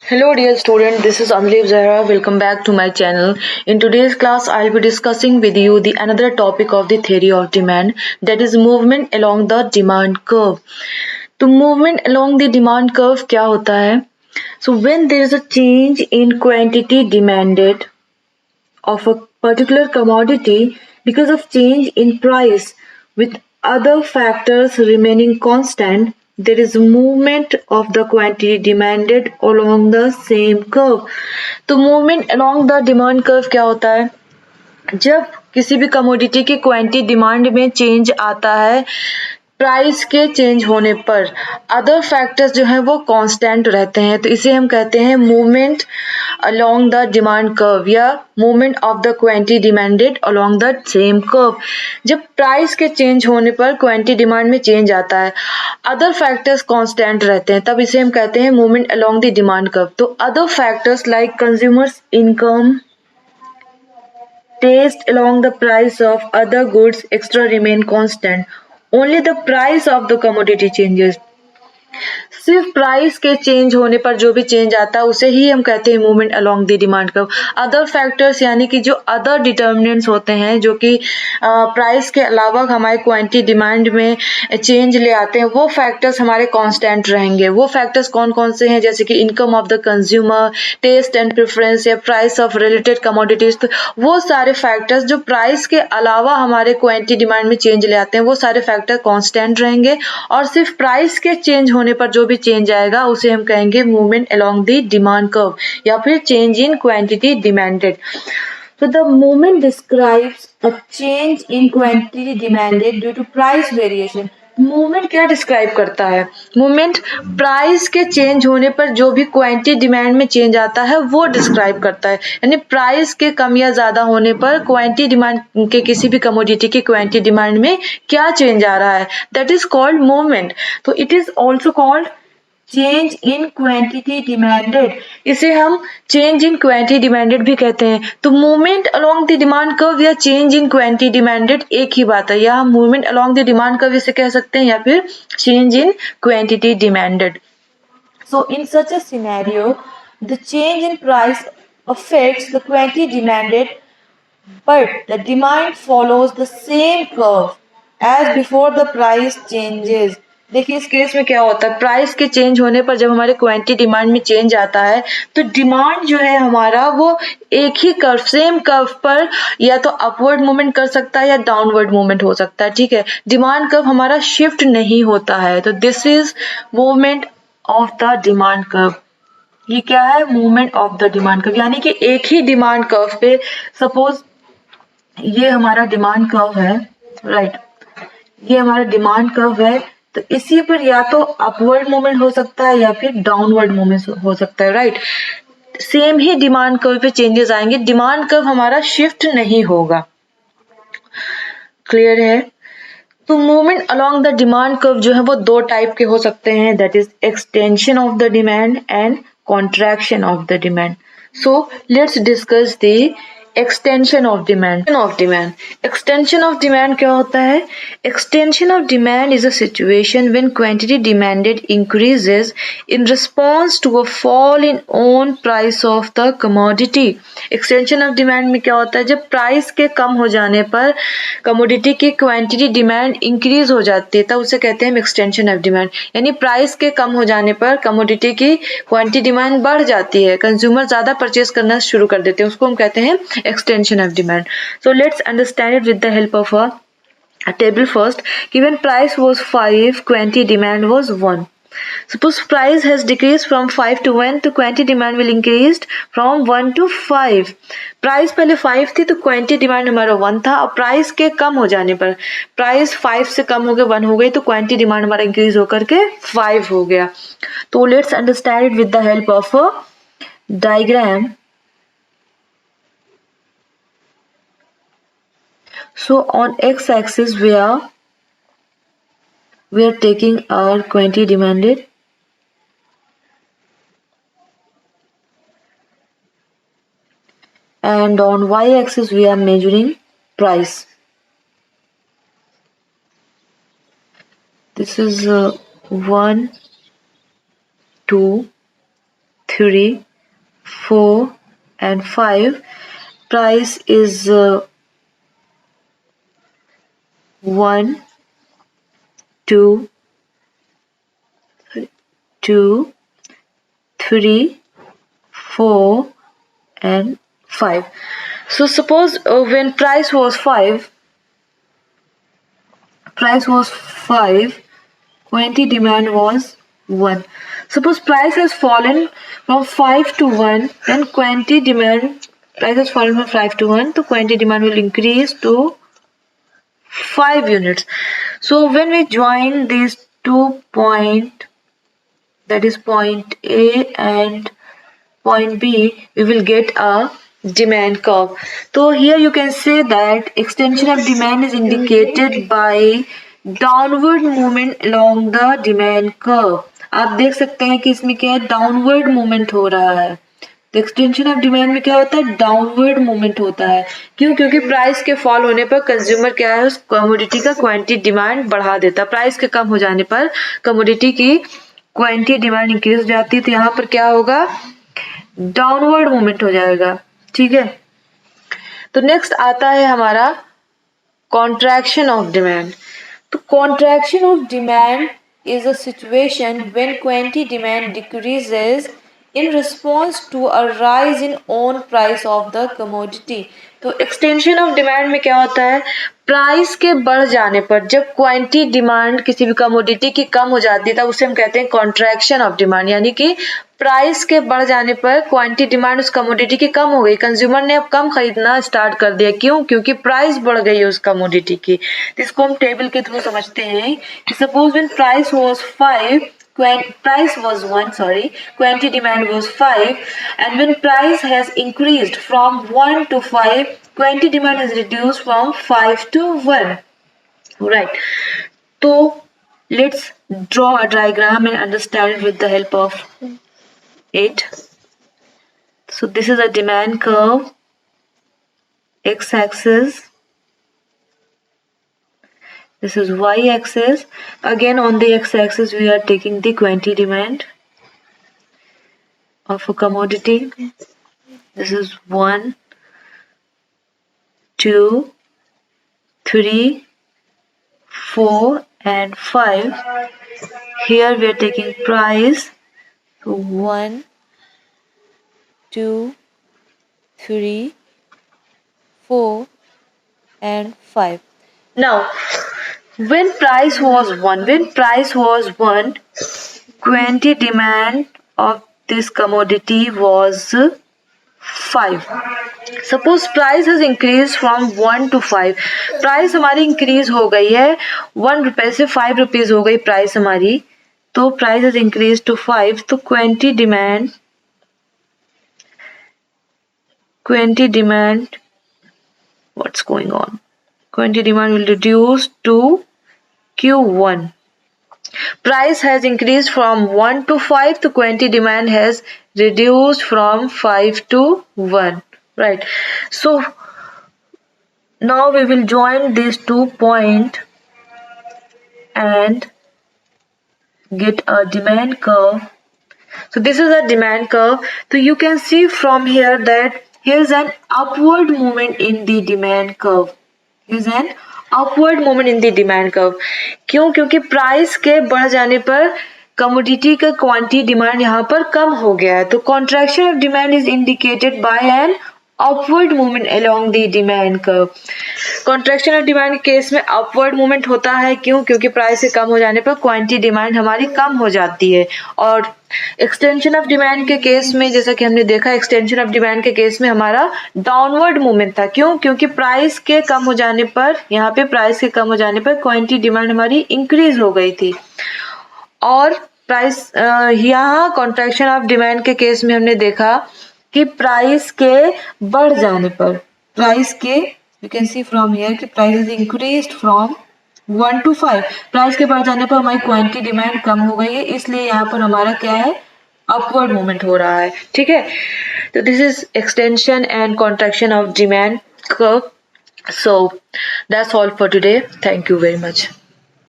Hello dear student, this is Anleep Zahra. Welcome back to my channel. In today's class, I'll be discussing with you the another topic of the theory of demand, that is movement along the demand curve. तो movement along the demand curve क्या होता है? So when there is a change in quantity demanded of a particular commodity because of change in price with other factors remaining constant, there is movement of the quantity demanded along the same curve. तो movement along the demand curve क्या होता है? जब किसी भी commodity की quantity demand में change आता है, प्राइस के चेंज होने पर अदर फैक्टर्स जो है वो कांस्टेंट रहते हैं, तो इसे हम कहते हैं movement along the demand curve या movement of the quantity demanded along the same curve. जब प्राइस के चेंज होने पर क्वांटिटी डिमांड में चेंज आता है, अदर फैक्टर्स कांस्टेंट रहते हैं, तब इसे हम कहते हैं movement along the demand curve. तो other factors like consumers income, taste along the price of other goods extra remain constant. Only the price of the commodity changes. सिर्फ प्राइस के चेंज होने पर जो भी चेंज आता है उसे ही हम कहते हैं movement along the demand curve. Other factors यानी कि जो अदर डिटर्मिनेंट्स होते हैं जो कि प्राइस के अलावा हमारे क्वांटिटी डिमांड में चेंज ले आते हैं, वो फैक्टर्स हमारे कांस्टेंट रहेंगे. वो फैक्टर्स कौन कौन से हैं? जैसे कि income of the consumer, taste and preference या प्राइस ऑफ रिलेटेड कमोडिटीज. तो वो सारे फैक्टर्स जो प्राइस के अलावा हमारे क्वांटिटी डिमांड में चेंज ले आते हैं, वो सारे फैक्टर कांस्टेंट रहेंगे. और सिर्फ प्राइस के चेंज होने पर जो भी चेंज आएगा उसे हम कहेंगे movement along the demand curve या फिर change in quantity demanded. So the movement describes a change in quantity demanded due to price variation. Movement क्या डिस्क्राइब करता है? मूवमेंट प्राइस के चेंज होने पर जो भी क्वांटिटी डिमांड में चेंज आता है वो डिस्क्राइब करता है. यानी प्राइस के कम या ज्यादा होने पर क्वांटिटी डिमांड के किसी भी कमोडिटी की क्वांटिटी डिमांड में क्या चेंज आ रहा है, दैट इज कॉल्ड मूवमेंट. तो it is also called change in quantity demanded. इसे हम चेंज इन क्वांटिटी डिमांडेड भी कहते हैं. तो movement along the demand curve या चेंज इन क्वांटिटी डिमांडेड एक ही बात है. या हम movement along the demand curve इसे कह सकते हैं या फिर change in quantity demanded. So in such a scenario, the change in price affects the quantity demanded, but the demand follows the same curve as before the price changes. देखिए इस case में क्या होता है, प्राइस के change होने पर जब हमारे क्वांटिटी डिमांड में चेंज आता है तो डिमांड जो है हमारा वो एक ही कर्व, सेम कर्व पर या तो अपवर्ड मूवमेंट कर सकता है या डाउनवर्ड मूवमेंट हो सकता है. ठीक है, डिमांड कर्व हमारा शिफ्ट नहीं होता है. तो this is movement of the demand curve. ये क्या है? Movement of the demand curve. यानी कि एक ही डिमांड कर्व पे, सपोज ये हमारा डिमांड कर्व है, राइट, ये हमारा डिमांड कर्व है, तो इसी पर या तो अपवर्ड मूवमेंट हो सकता है या फिर डाउनवर्ड मूवमेंट हो सकता है, राइट. सेम ही डिमांड कर्व पे चेंजेस आएंगे, डिमांड कर्व हमारा शिफ्ट नहीं होगा. क्लियर है? तो movement along the demand curve जो है वो दो टाइप के हो सकते हैं, that is extension of the demand and contraction of the demand. So let's discuss the extension of demand. Extension of demand क्या होता है? Extension of demand is a situation when quantity demanded increases in response to a fall in own price of the commodity. Extension of demand में क्या होता है? जब price के कम हो जाने पर कमोडिटी की क्वांटिटी डिमांड इंक्रीज हो जाती है, तब उसे कहते हैं एक्सटेंशन ऑफ डिमांड. यानी प्राइस के कम हो जाने पर कमोडिटी की क्वांटिटी डिमांड बढ़ जाती है, कंज्यूमर ज्यादा परचेज करना शुरू कर देते हैं, उसको हम कहते हैं extension of demand. So let's understand it with the help of a table first. Given price was 5, quantity demand was 1. Suppose price has decreased from 5 to 1, तो quantity demand will increased from 1 to 5. Price पहले 5 थी तो quantity demand हमारा 1 था, और price के कम हो जाने पर, प्राइस 5 से कम हो गया 1 हो गई, तो क्वांटिटी डिमांड हमारा इंक्रीज होकर के 5 हो गया. तो let's understand it with the help of a diagram. So on x-axis we are taking our quantity demanded, and on y-axis we are measuring price. This is 1, 2, 3, 4 and 5. Price is 1, 2, 3, 4 and 5. So suppose when price was 5, quantity demand was 1. Suppose price has fallen from 5 to 1, then quantity demand, price has fallen from 5 to 1, so quantity demand will increase to 5 units. So when we join these 2 points, that is point A and point B, we will get a demand curve. So here you can say that extension of demand is indicated by downward movement along the demand curve. आप देख सकते हैं कि इसमें क्या है, downward movement हो रहा है. तो एक्सटेंशन ऑफ डिमांड में क्या होता है, डाउनवर्ड मूवमेंट होता है. क्यों? क्योंकि प्राइस के फॉल होने पर कंज्यूमर क्या है, उस कमोडिटी का क्वांटिटी डिमांड बढ़ा देता है. प्राइस के कम हो जाने पर कमोडिटी की क्वांटिटी डिमांड इंक्रीज हो जाती है. तो यहाँ पर क्या होगा, डाउनवर्ड मूवमेंट हो जाएगा. ठीक है. तो नेक्स्ट आता है हमारा कॉन्ट्रैक्शन ऑफ डिमांड. तो contraction of demand is a situation when quantity demand decreases in response to a rise in own price of the commodity. तो एक्सटेंशन ऑफ डिमांड में क्या होता है, प्राइस के बढ़ जाने पर जब क्वांटिटी डिमांड किसी भी कमोडिटी की कम हो जाती है तब उसे हम कहते हैं कॉन्ट्रैक्शन ऑफ डिमांड. यानी कि प्राइस के बढ़ जाने पर क्वांटिटी डिमांड उस कमोडिटी की कम हो गई, कंज्यूमर ने अब कम खरीदना स्टार्ट कर दिया. क्यों? क्योंकि प्राइस बढ़ गई है उस कमोडिटी की. इसको हम टेबल के थ्रू समझते हैं कि suppose when price was 5, quantity demand was 5, and when price has increased from 1 to 5, quantity demand has reduced from 5 to 1. Right. So let's draw a diagram and understand it with the help of 8. So this is a demand curve, x-axis. This is y-axis. Again on the x-axis we are taking the quantity demand of a commodity. This is 1, 2, 3, 4 and 5. Here we are taking price. So 1, 2, 3, 4 and 5. Now when price was 1, quantity demand of this commodity was 5. Suppose price has increased from 1 to 5. Price हमारी increase हो गई है 1 रुपए से 5 rupees हो गई price हमारी. तो प्राइस has increased to 5. तो quantity demand what's going on, quantity demand will reduce to Q1. Price has increased from 1 to 5, the quantity demand has reduced from 5 to 1. Right. So now we will join these 2 points and get a demand curve. So this is a demand curve. So you can see from here that here is an upward movement in the demand curve. Here is an upward movement in the demand curve. क्यों? क्योंकि price के बढ़ जाने पर commodity का quantity demand यहाँ पर कम हो गया है. तो contraction of demand is indicated by an upward movement along the demand curve. Contraction of demand के केस में अपवर्ड मूवमेंट होता है. क्यों? क्योंकि प्राइस से कम हो जाने पर क्वांटिटी डिमांड हमारी कम हो जाती है. और एक्सटेंशन ऑफ डिमांड के केस में जैसा कि हमने देखा, एक्सटेंशन ऑफ डिमांड के केस में हमारा डाउनवर्ड मूवमेंट था. क्यों? क्योंकि प्राइस के कम हो जाने पर, यहाँ पे प्राइस के कम हो जाने पर क्वांटिटी डिमांड हमारी इंक्रीज हो गई थी. और प्राइस यहाँ कॉन्ट्रैक्शन ऑफ डिमांड के केस में हमने देखा कि प्राइस के बढ़ जाने पर, प्राइस के you can see from here कि price is increased from 1 to 5. Price के बढ़ जाने पर हमारी क्वांटिटी डिमांड कम हो गई है, इसलिए यहाँ पर हमारा क्या है, अपवर्ड मूवमेंट हो रहा है. ठीक है. तो this is extension and contraction of demand curve. So that's all for today. Thank you very much.